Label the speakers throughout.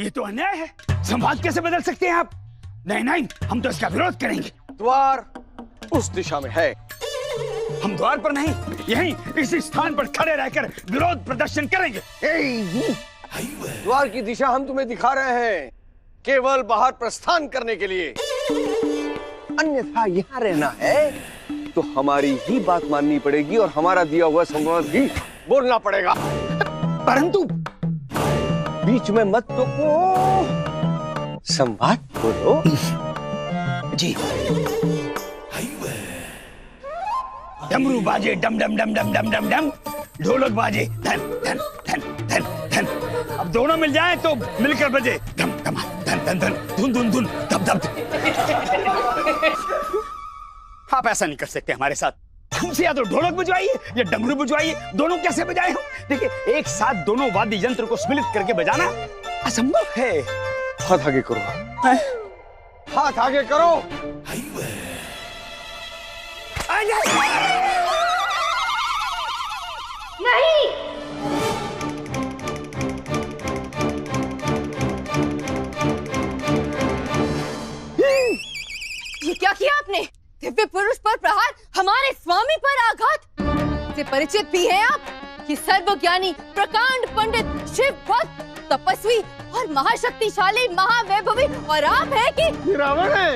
Speaker 1: ये तो अन्याय है। संवाद कैसे बदल सकते हैं आप? नहीं नहीं, हम तो इसका विरोध करेंगे।
Speaker 2: द्वार उस दिशा में है।
Speaker 1: हम द्वार पर नहीं, यहीं इसी स्थान पर खड़े रहकर विरोध प्रदर्शन करेंगे।
Speaker 2: द्वार की दिशा हम तुम्हें दिखा रहे हैं, केवल बाहर प्रस्थान करने के लिए। अन्यथा यहाँ रहना है तो हमारी ही बात माननी पड़ेगी और हमारा दिया हुआ संवाद ही बोलना पड़ेगा।
Speaker 1: परंतु
Speaker 2: बीच में मत टोको, संवाद बोलो।
Speaker 1: जी। डमरू बाजे डम डम डम डम डम डम डम, ढोलक बाजे धन धन धन धन धन। अब दोनों मिल जाएं तो मिलकर बजे धम धम धन धन धन, धुन धुन धुन धप धप। आप ऐसा नहीं कर सकते हमारे साथ। हमसे या तो ढोलक बजवाइए या डमरू बजवाइए, दोनों कैसे बजाए हम? देखिए, एक साथ दोनों वाद्य यंत्र को सम्मिलित करके बजाना असंभव है।
Speaker 2: हाथ आगे करो, हाथ आगे करो।
Speaker 3: नहीं।
Speaker 4: ये क्या किया आपने? दिव्य पुरुष पर प्रहार, हमारे स्वामी पर आघात। से परिचित भी हैं आप कि सर्वज्ञानी, प्रकांड पंडित, शिव भक्त, तपस्वी और महाशक्तिशाली, महावैभवी, और आप है कि
Speaker 2: रावण है?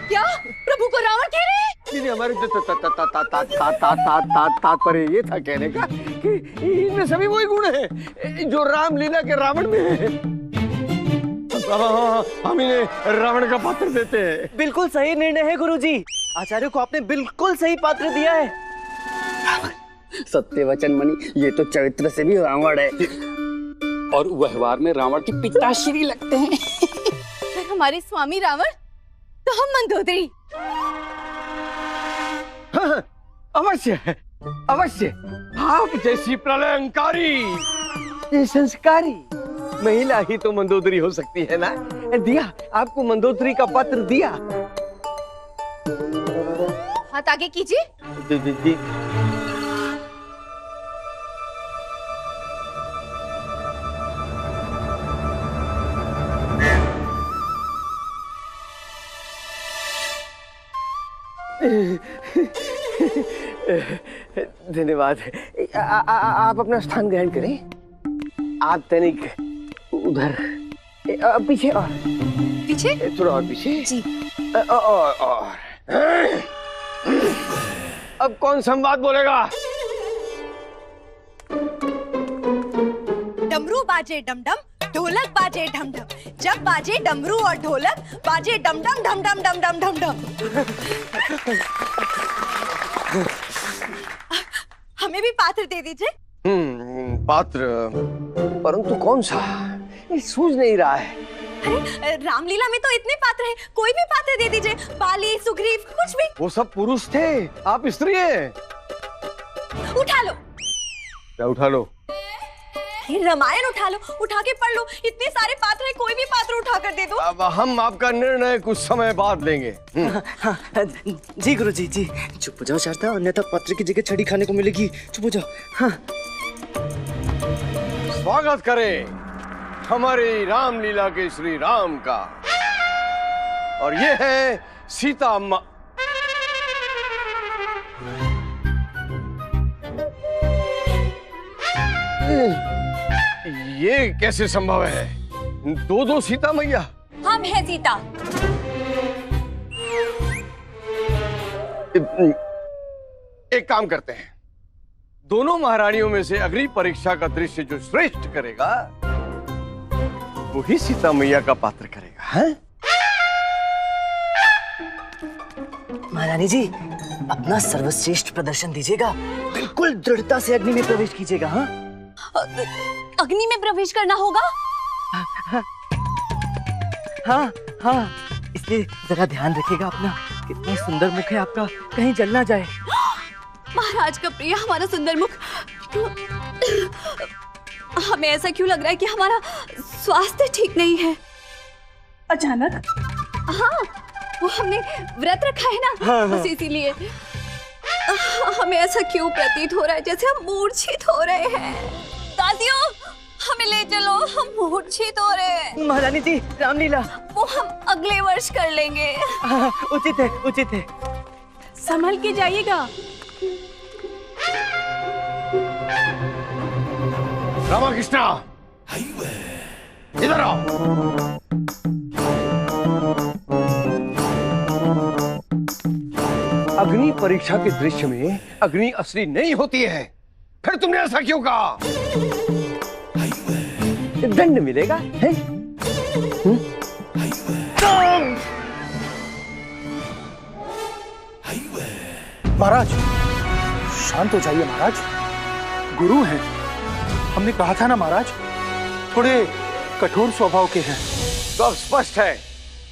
Speaker 4: क्या प्रभु को रावण कह रहे हैं?
Speaker 2: नहीं, हमारे तात्पर्य ये था कहने का कि इनमें सभी वही गुण हैं जो रामलीला के रावण में है। हम इन्हें रावण का पात्र देते हैं।
Speaker 5: बिल्कुल सही निर्णय है गुरुजी। आचार्य को आपने बिल्कुल सही पात्र दिया है।
Speaker 6: सत्य वचन मणि, ये तो चरित्र से भी रावण है और व्यवहार में रावण के पिताश्री लगते हैं।
Speaker 4: फिर हमारे स्वामी रावण तो हम मंदोदरी।
Speaker 2: हाँ, अवश्य अवश्य। आप जैसी प्रलयंकारी, संस्कारी महिला ही तो मंदोदरी हो सकती है ना। दिया, आपको मंदोदरी का पत्र दिया।
Speaker 4: हाथ आगे कीजिए।
Speaker 2: जी जी जी। धन्यवाद। आप अपना स्थान ग्रहण करें। आप तनिक उधर पीछे, और
Speaker 4: पीछे,
Speaker 2: थोड़ा और पीछे
Speaker 4: जी।
Speaker 2: और अब कौन संवाद बोलेगा?
Speaker 4: डमरू बाजे डम डम, ढोलक बाजे ढम ढम, जब बाजे डमरू और ढोलक, बाजे डम डम ढम ढम ढम ढम ढम ढम। हमें भी पात्र दे दीजिए।
Speaker 2: पात्र, परंतु कौन सा? ये सूझ नहीं रहा है।
Speaker 4: अरे रामलीला में तो इतने पात्र हैं, कोई भी पात्र दे दीजिए। बाली, सुग्रीव, कुछ भी।
Speaker 2: वो सब पुरुष थे, आप स्त्री हैं।
Speaker 4: उठा लो।
Speaker 2: क्या उठा लो?
Speaker 4: रामायण उठा लो, उठा के पढ़ लो। इतने सारे पात्र हैं, कोई भी पात्र उठा कर दे दो।
Speaker 2: अब हम आपका निर्णय कुछ समय बाद लेंगे।
Speaker 5: जी गुरुजी जी। चुप हो जाओ शारदा, अन्यथा पत्र की जगह छड़ी खाने को मिलेगी। चुप हो जाओ। हाँ।
Speaker 2: स्वागत करें हमारी रामलीला के श्री राम का। और ये है सीता अम्मा। ये कैसे संभव है? दो दो सीता मैया?
Speaker 4: हम हैं सीता।
Speaker 2: एक काम करते हैं, दोनों महारानियों में से अग्नि परीक्षा का दृश्य जो श्रेष्ठ करेगा वही सीता मैया का पात्र करेगा। है?
Speaker 5: महारानी जी, अपना सर्वश्रेष्ठ प्रदर्शन दीजिएगा। बिल्कुल दृढ़ता से अग्नि में प्रवेश कीजिएगा। हाँ,
Speaker 4: अग्नि में प्रवेश करना होगा?
Speaker 5: हाँ हाँ, इसलिए जरा ध्यान रखिएगा अपना। कितना सुंदर मुख है आपका, कहीं जल ना जाए।
Speaker 4: महाराज का प्रिय हमारा सुंदर मुख। हमें ऐसा क्यों लग रहा है कि हमारा स्वास्थ्य ठीक नहीं है अचानक? हाँ, वो हमने व्रत रखा है ना।
Speaker 5: हाँ,
Speaker 4: बस इसीलिए हमें ऐसा क्यों प्रतीत हो रहा है जैसे हम मूर्छित हो रहे हैं।
Speaker 3: दादियों, हमें ले चलो, हम मूर्छित हो रहे हैं।
Speaker 5: महारानी जी, रामलीला।
Speaker 3: वो हम अगले वर्ष कर लेंगे।
Speaker 5: उचित है, उचित है।
Speaker 3: संभल के जाइएगा।
Speaker 2: रामाकृष्णा, इधर आओ। अग्नि परीक्षा के दृश्य में अग्नि असली नहीं होती है, फिर तुमने ऐसा क्यों कहा? दंड मिलेगा है?
Speaker 7: महाराज, शांत हो जाइए महाराज, गुरु हैं। हमने कहा था ना महाराज, थोड़े कठोर स्वभाव के हैं।
Speaker 2: तो अब स्पष्ट है,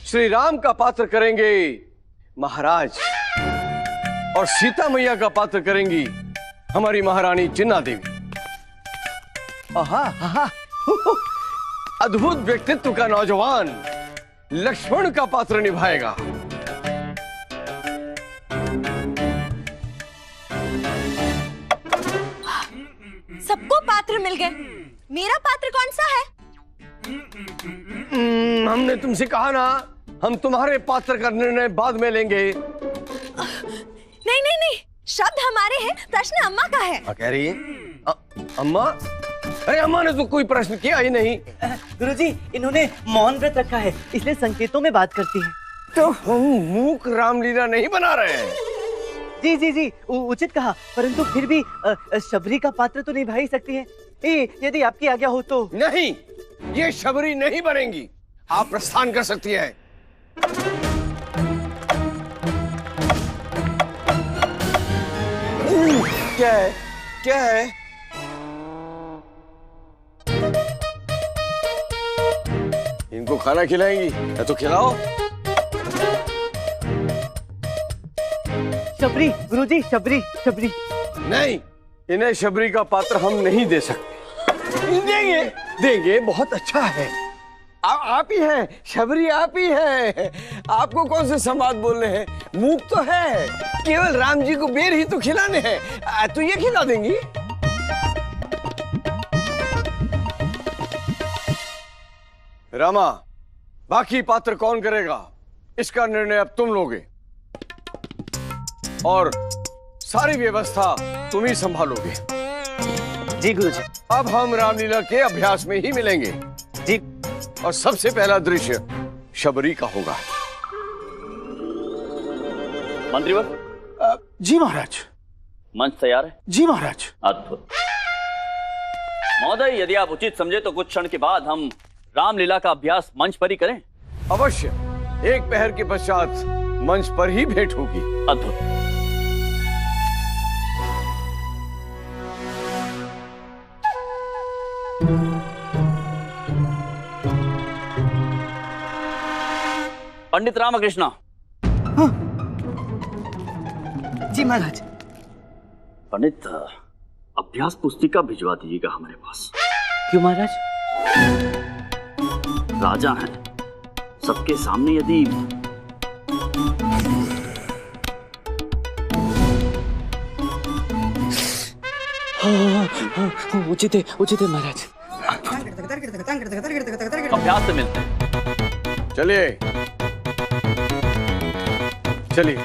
Speaker 2: श्री राम का पात्र करेंगे महाराज और सीता मैया का पात्र करेंगी हमारी महारानी चिन्ना देवी। आहा, आहा, अद्भुत व्यक्तित्व का नौजवान लक्ष्मण का पात्र निभाएगा।
Speaker 3: सबको पात्र मिल गए, मेरा पात्र कौन सा है?
Speaker 2: हमने तुमसे कहा ना, हम तुम्हारे पात्र का निर्णय बाद में लेंगे।
Speaker 3: नहीं नहीं नहीं, शब्द हमारे हैं, प्रश्न अम्मा का है।
Speaker 2: क्या कह रही है? अम्मा? अरे अम्मा ने तो कोई प्रश्न किया ही नहीं।
Speaker 5: गुरुजी, इन्होंने मौन व्रत रखा है, इसलिए संकेतों में बात करती है।
Speaker 2: तो हम मूक रामलीला नहीं बना रहे हैं।
Speaker 5: जी जी जी, उचित कहा, परंतु फिर भी शबरी का पात्र तो निभा ही सकती है, यदि आपकी आज्ञा हो तो।
Speaker 2: नहीं, ये शबरी नहीं बनेंगी, आप प्रस्थान कर सकती है। क्या है? क्या है? इनको खाना खिलाएंगी या तो खिलाओ।
Speaker 5: शबरी, गुरुजी, शबरी, शबरी।
Speaker 2: नहीं, इन्हें शबरी का पात्र हम नहीं दे सकते। देंगे, देंगे, बहुत अच्छा है। आप ही हैं, शबरी आप ही हैं। आपको कौन से संवाद बोलने हैं? मूक तो है, केवल राम जी को बेर ही तो खिलाने हैं, तो ये खिला देंगी। रामा, बाकी पात्र कौन करेगा, इसका निर्णय अब तुम लोगे और सारी व्यवस्था तुम ही संभालोगे।
Speaker 5: जी गुरुजी।
Speaker 2: अब हम रामलीला के अभ्यास में ही मिलेंगे।
Speaker 5: जी।
Speaker 2: और सबसे पहला दृश्य शबरी का होगा।
Speaker 6: मंत्रीवर।
Speaker 7: जी महाराज।
Speaker 6: मंच तैयार है?
Speaker 7: जी महाराज।
Speaker 6: अद्भुत। महोदय, यदि आप उचित समझे तो कुछ क्षण के बाद हम रामलीला का अभ्यास मंच पर ही करें।
Speaker 2: अवश्य, एक पहर के पश्चात मंच पर ही भेंट होगी।
Speaker 6: अद्भुत। पंडित रामकृष्णा।
Speaker 5: हाँ। जी महाराज।
Speaker 6: पंडित, अभ्यास पुस्तिका भिजवा दीजिएगा हमारे पास।
Speaker 5: क्यों महाराज?
Speaker 6: राजा हैं, सबके सामने यदि
Speaker 5: उचित है महाराज।
Speaker 6: अभ्यास से मिलते हैं।
Speaker 2: चलिए चलिए।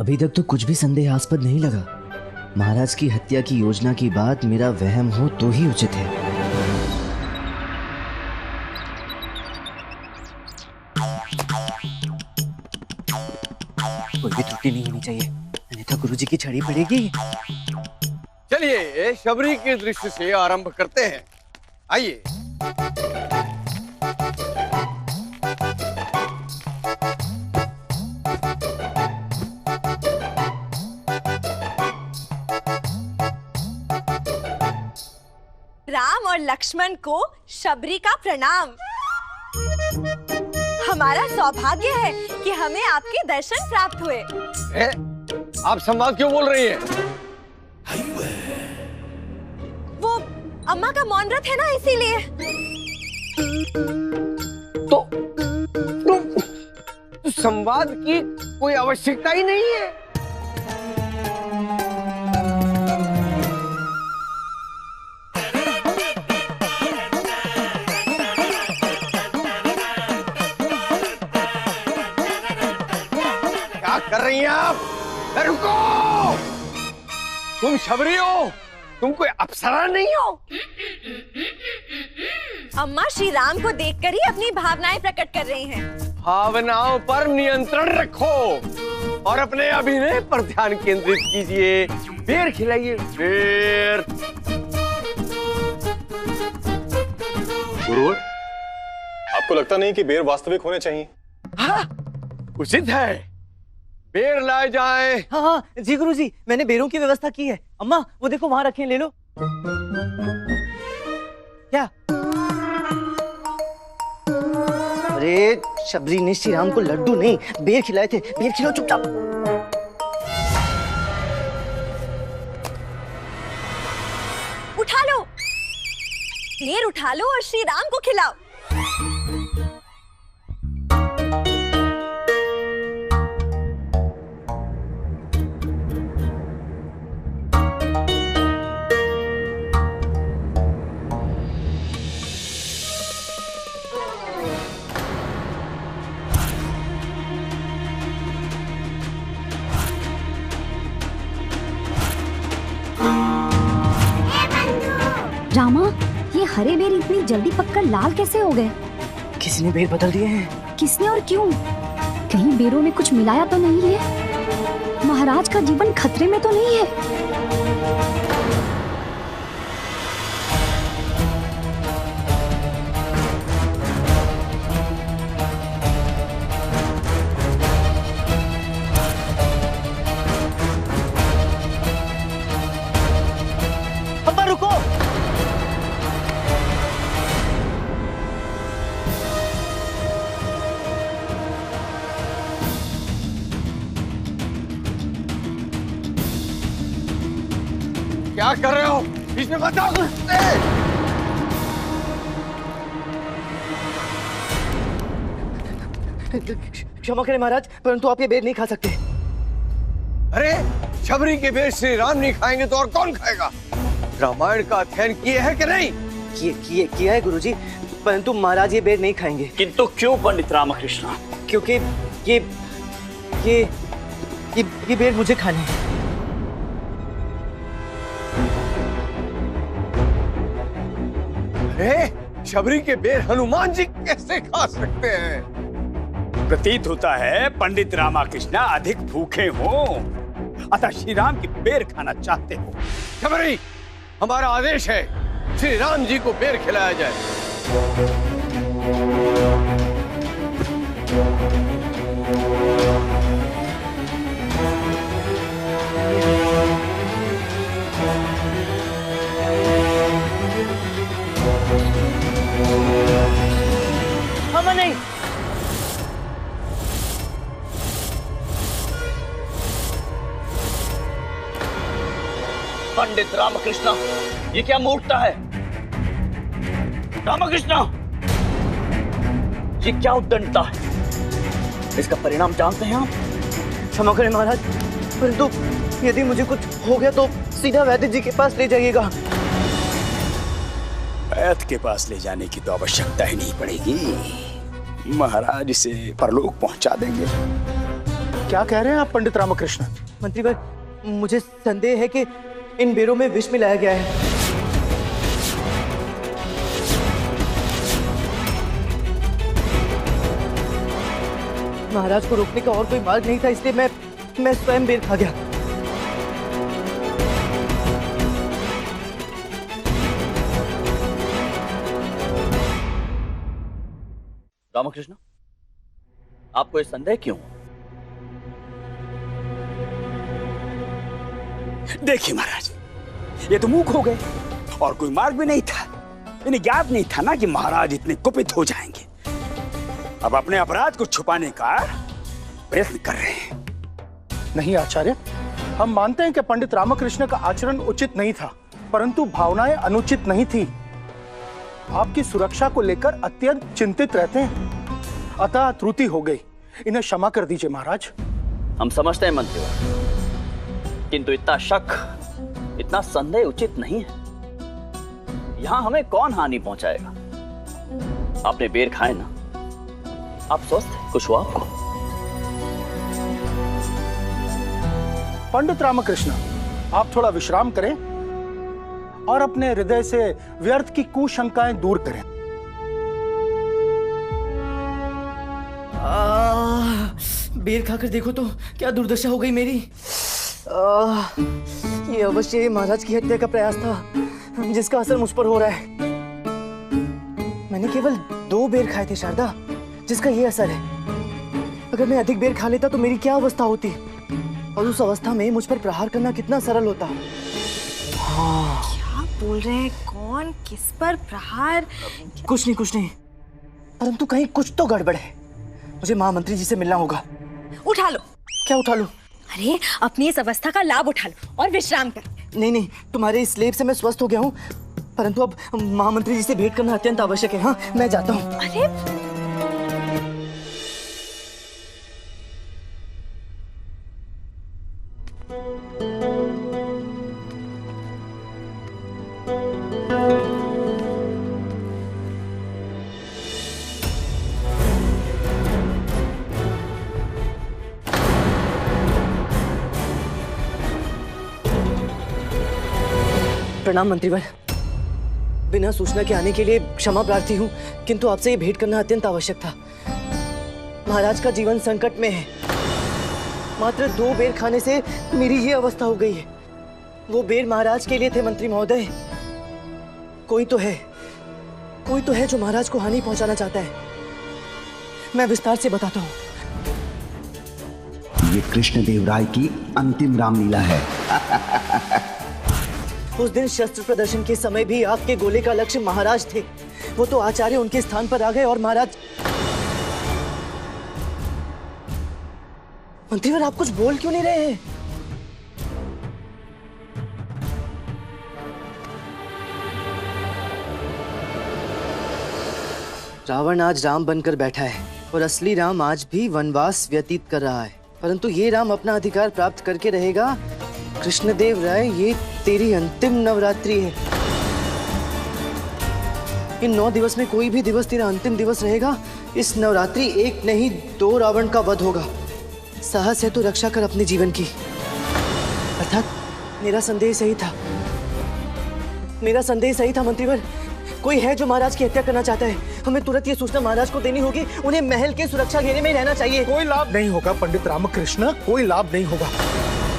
Speaker 5: अभी तक तो कुछ भी संदेहास्पद नहीं लगा। महाराज की हत्या की योजना की बात मेरा वहम हो तो ही उचित है। कोई भी त्रुटि नहीं होनी चाहिए, अन्यथा गुरुजी की छड़ी पड़ेगी।
Speaker 2: चलिए शबरी के दृश्य से आरंभ करते हैं। आइए।
Speaker 3: राम और लक्ष्मण को शबरी का प्रणाम। हमारा सौभाग्य है कि हमें आपके दर्शन प्राप्त हुए।
Speaker 2: आप संवाद क्यों बोल रही हैं?
Speaker 3: वो अम्मा का मौन व्रत है ना, इसीलिए।
Speaker 2: तो संवाद की कोई आवश्यकता ही नहीं है। कर रही हैं आप? रुको! तुम शबरी हो? तुम कोई अप्सरा नहीं हो?
Speaker 3: अम्मा श्री राम को देखकर ही अपनी भावनाएं प्रकट कर रही हैं।
Speaker 2: भावनाओं पर नियंत्रण रखो और अपने अभिनय पर ध्यान केंद्रित कीजिए। बेर खिलाइए, बेर।
Speaker 8: गुरुवर, आपको लगता नहीं कि बेर वास्तविक होने चाहिए?
Speaker 2: हाँ, उचित है। बेर लाए जाए।
Speaker 5: हाँ हाँ जी गुरुजी, मैंने बेरों की व्यवस्था की है। अम्मा वो देखो वहां रखे हैं, ले लो। क्या? अरे शबरी ने श्री राम को लड्डू नहीं बेर खिलाए थे। बेर खिलाओ चुपचाप।
Speaker 3: उठा लो, बेर उठा लो और श्री राम को खिलाओ।
Speaker 9: रामा, ये हरे बेर इतनी जल्दी पककर लाल कैसे हो गए?
Speaker 5: किसी ने बेर बदल दिए हैं।
Speaker 9: किसने और क्यों? कहीं बेरों में कुछ मिलाया तो नहीं है? महाराज का जीवन खतरे में तो नहीं है?
Speaker 5: अम्मा रुको।
Speaker 2: क्या कर रहे हो? बीच में मत आओ।
Speaker 5: क्षमा करें महाराज, परंतु आप ये बेर नहीं खा सकते।
Speaker 2: अरे शबरी के बेर श्री राम नहीं खाएंगे तो और कौन खाएगा? रामायण का अध्ययन किए है कि नहीं?
Speaker 5: किया है गुरुजी, परंतु महाराज ये बेर नहीं खाएंगे।
Speaker 6: किंतु क्यों पंडित रामकृष्ण?
Speaker 5: क्योंकि ये बेर मुझे खाने हैं।
Speaker 2: अरे शबरी के बेर हनुमान जी कैसे खा सकते हैं?
Speaker 1: प्रतीत होता है पंडित रामकृष्ण अधिक भूखे हो, अतः श्री राम की बेर खाना चाहते हो।
Speaker 2: शबरी, हमारा आदेश है, श्री राम जी को बेर खिलाया जाए।
Speaker 5: हम नहीं।
Speaker 6: पंडित रामकृष्ण, ये क्या मूर्खता है? रामकृष्ण, ये क्या उद्दंडता है? इसका परिणाम जानते हैं आप?
Speaker 5: क्षमा करें महाराज, परंतु यदि मुझे कुछ हो गया तो सीधा वैद्य जी के पास ले जाइएगा।
Speaker 1: वैद्य के पास ले जाने की तो आवश्यकता ही नहीं पड़ेगी, महाराज इसे परलोक पहुंचा देंगे।
Speaker 7: क्या कह रहे हैं आप पंडित रामकृष्ण?
Speaker 5: मंत्री भाई, मुझे संदेह है कि इन बेरों में विष मिलाया गया है। महाराज को रोकने का और कोई मार्ग नहीं था, इसलिए मैं स्वयं बेर खा गया।
Speaker 6: रामकृष्ण, आपको ये संदेह क्यों?
Speaker 1: देखिए महाराज, ये तो मूक हो गए और कोई मार्ग भी नहीं था। इन्हें ज्ञात नहीं था ना कि महाराज इतने कुपित हो जाएंगे। अब अपने अपराध को छुपाने का प्रयत्न कर रहे हैं।
Speaker 7: नहीं आचार्य, हम मानते हैं कि पंडित रामकृष्ण का आचरण उचित नहीं था, परंतु भावनाएं अनुचित नहीं थी। आपकी सुरक्षा को लेकर अत्यंत चिंतित रहते हैं, अतः त्रुटि हो गई। इन्हें क्षमा कर दीजिए महाराज।
Speaker 6: हम समझते हैं मंत्री, किंतु इतना शक, इतना संदेह उचित नहीं है। यहां हमें कौन हानि पहुंचाएगा? आपने बेर खाए ना, आप स्वस्थ हैं? कुछ हुआ आपको?
Speaker 7: पंडित रामकृष्ण, आप थोड़ा विश्राम करें और अपने हृदय से व्यर्थ की कुशंकाएं दूर करें।
Speaker 5: बेर खाकर देखो तो क्या दुर्दशा हो गई मेरी। ये अवश्य महाराज की हत्या का प्रयास था जिसका असर मुझ पर हो रहा है। मैंने केवल 2 बेर खाए थे शारदा, जिसका ये असर है। अगर मैं अधिक बेर खा लेता तो मेरी क्या अवस्था होती, और उस अवस्था में मुझ पर प्रहार करना कितना सरल होता।
Speaker 3: क्या बोल रहे हैं? कौन किस पर प्रहार?
Speaker 5: कुछ नहीं, परंतु कहीं कुछ तो गड़बड़ है। मुझे महामंत्री जी से मिलना होगा।
Speaker 3: उठा लो।
Speaker 5: क्या उठा लूं?
Speaker 3: अरे अपनी इस अवस्था का लाभ उठा लो और विश्राम कर।
Speaker 5: नहीं, तुम्हारे इस लेप से मैं स्वस्थ हो गया हूँ, परंतु अब महामंत्री जी से भेंट करना अत्यंत आवश्यक है। हाँ, मैं जाता हूँ।
Speaker 3: अरे
Speaker 5: प्रणाम मंत्रीवर। बिना सूचना के आने के लिए क्षमा प्रार्थी हूँ, किंतु आपसे ये भेंट करना अत्यंत आवश्यक था। महाराज का जीवन संकट में है। मात्र 2 बेर खाने से मेरी ये अवस्था हो गई है। वो बेर महाराज के लिए थे मंत्री महोदय। कोई तो है जो महाराज को हानि पहुंचाना चाहता है। मैं विस्तार से बताता हूँ।
Speaker 10: ये कृष्णदेव राय की अंतिम रामलीला है।
Speaker 5: उस दिन शस्त्र प्रदर्शन के समय भी आपके गोले का लक्ष्य महाराज थे। वो तो आचार्य उनके स्थान पर आ गए और महाराज। मंत्रीवर, आप कुछ बोल क्यों नहीं रहे हैं? रावण आज राम बनकर बैठा है और असली राम आज भी वनवास व्यतीत कर रहा है, परंतु ये राम अपना अधिकार प्राप्त करके रहेगा। कृष्णदेव राय, ये तेरी अंतिम नवरात्रि है। इन 9 दिवस में कोई भी दिवस तेरा अंतिम दिवस रहेगा। इस नवरात्रि 1 नहीं 2 रावण का वध होगा। साहस है तो रक्षा कर अपने जीवन की। अर्थात मेरा संदेह सही था मंत्रीवर। कोई है जो महाराज की हत्या करना चाहता है। हमें तुरंत ये सूचना महाराज को देनी होगी। उन्हें महल के सुरक्षा घेरे में रहना चाहिए।
Speaker 7: कोई लाभ नहीं होगा पंडित रामकृष्ण, कोई लाभ नहीं होगा।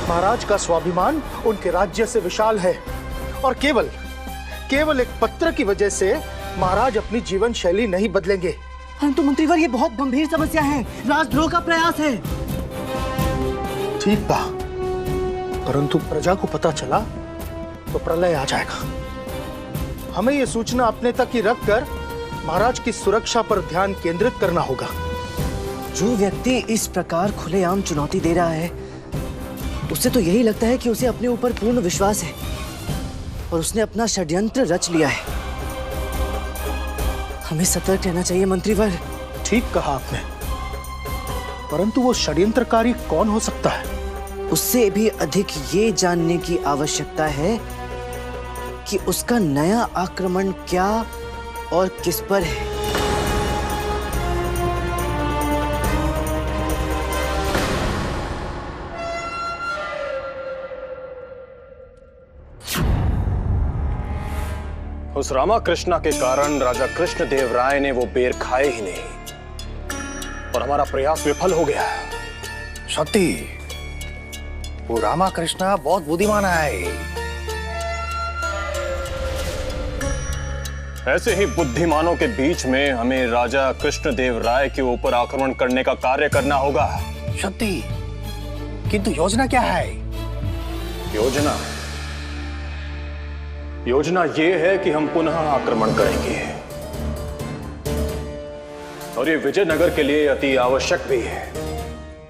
Speaker 7: महाराज का स्वाभिमान उनके राज्य से विशाल है और केवल एक पत्र की वजह से महाराज अपनी जीवन शैली नहीं बदलेंगे।
Speaker 5: परंतु मंत्रीवर, ये बहुत गंभीर समस्या है। राजद्रोह का प्रयास है।
Speaker 7: ठीक था, परंतु प्रजा को पता चला तो प्रलय आ जाएगा। हमें ये सूचना अपने तक ही रखकर महाराज की सुरक्षा पर ध्यान केंद्रित करना होगा।
Speaker 5: जो व्यक्ति इस प्रकार खुलेआम चुनौती दे रहा है, उससे तो यही लगता है कि उसे अपने ऊपर पूर्ण विश्वास है और उसने अपना षड्यंत्र रच लिया है। हमें सतर्क रहना चाहिए मंत्रीवर।
Speaker 7: ठीक कहा आपने, परंतु वो षड्यंत्रकारी कौन हो सकता है?
Speaker 5: उससे भी अधिक ये जानने की आवश्यकता है कि उसका नया आक्रमण क्या और किस पर है।
Speaker 8: उस रामाकृष्णा के कारण राजा कृष्णदेव राय ने वो बेर खाए ही नहीं और हमारा प्रयास विफल हो गया।
Speaker 11: सती, वो रामाकृष्णा बहुत बुद्धिमान है।
Speaker 8: ऐसे ही बुद्धिमानों के बीच में हमें राजा कृष्णदेव राय के ऊपर आक्रमण करने का कार्य करना होगा।
Speaker 11: सती, किंतु योजना क्या है?
Speaker 8: योजना ये है कि हम पुनः आक्रमण करेंगे और ये विजयनगर के लिए अति आवश्यक भी है।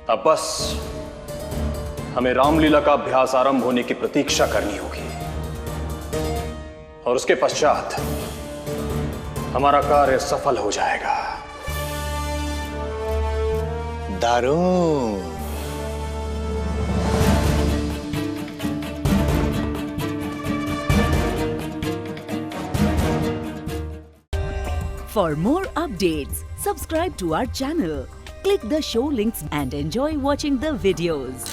Speaker 8: अब बस हमें रामलीला का अभ्यास आरंभ होने की प्रतीक्षा करनी होगी और उसके पश्चात हमारा कार्य सफल हो जाएगा।
Speaker 11: दारूण।
Speaker 12: For more updates, subscribe to our channel, click the show links and enjoy watching the videos.